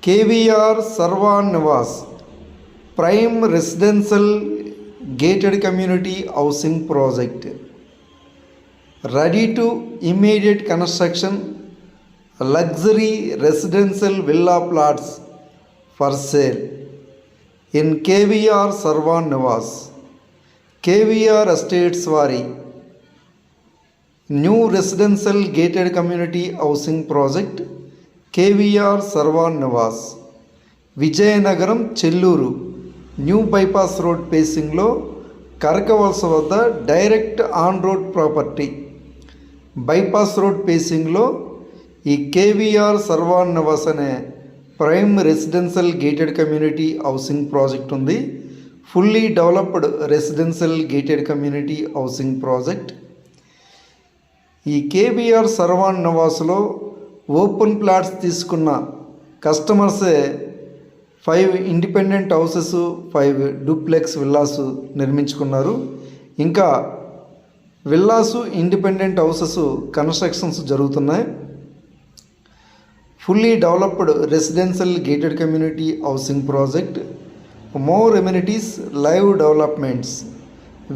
KVR Sarvan Niwas Prime Residential Gated Community Housing Project. Ready to immediate construction luxury residential villa plots for sale in KVR Sarvan Niwas. KVR Estates Vari New Residential Gated Community Housing Project KVR Sarvan Niwas Vizianagaram Chelluru new bypass road పేసింగ్లో కరకవలస వద్ద direct on road property. Bypass road పేసింగ్లో ఈ KVR Sarvan Nivas అనే prime residential gated community housing project ఉంది. Fully developed residential gated community housing project. ఈ KVR సర్వాన్ నివాస్లో open plots తీసుకున్న కస్టమర్సే 5 ఇండిపెండెంట్ హౌసెస్ 5 డూప్లెక్స్ విల్లాస్ నిర్మించుకున్నారు. ఇంకా విల్లాసు ఇండిపెండెంట్ హౌసెస్ కన్స్ట్రక్షన్స్ జరుగుతున్నాయి. Fully developed residential gated community housing project. More amenities live developments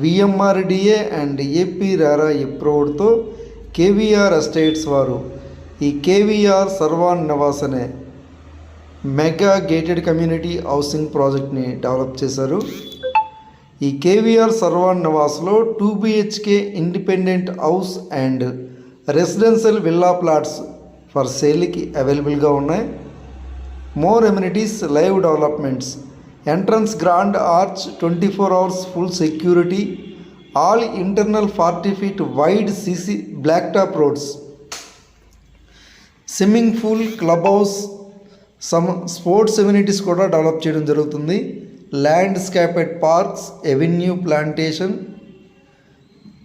VMRDA and AP RERA అప్రూవ్డ్తో KVR estates వారు ఈ KVR సర్వాన్ నివాస్ అనే మెగా గేటెడ్ కమ్యూనిటీ హౌసింగ్ ప్రాజెక్ట్ని డెవలప్ చేశారు. ఈ KVR సర్వాన్ నివాస్లో 2 BHK independent house and residential villa plots for సేల్కి అవైలబుల్గా ఉన్నాయి. More amenities live developments entrance grand arch 24 hours full security all internal 40 feet wide CC black top roads, swimming pool, club house, sports amenities కూడా develop చేయడం జరుగుతుంది. Landscaped parks, avenue plantation,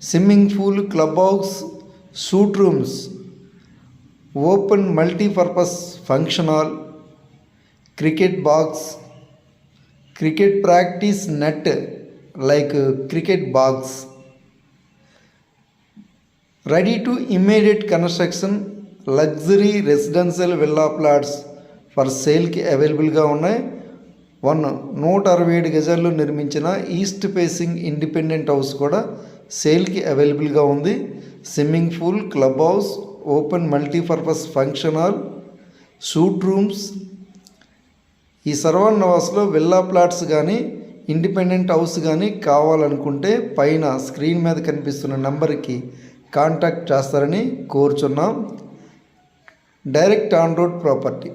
swimming pool, club house, shoot rooms, open multipurpose function hall, cricket box, cricket practice net like cricket box. Ready to immediate construction luxury residential villa plots for సేల్కి అవైలబుల్గా ఉన్నాయి. 167 గజాల్లో నిర్మించిన east facing independent house కూడా సేల్కి అవైలబుల్గా ఉంది. Swimming pool, club house, open multipurpose function hall, shoot rooms. ఈ సర్వాన్ నివాస్లో విల్లా ప్లాట్స్ కానీ ఇండిపెండెంట్ హౌస్ కానీ కావాలనుకుంటే పైన స్క్రీన్ మీద కనిపిస్తున్న నెంబర్కి కాంటాక్ట్ చేస్తారని కోరుచున్నాం. Direct on road property.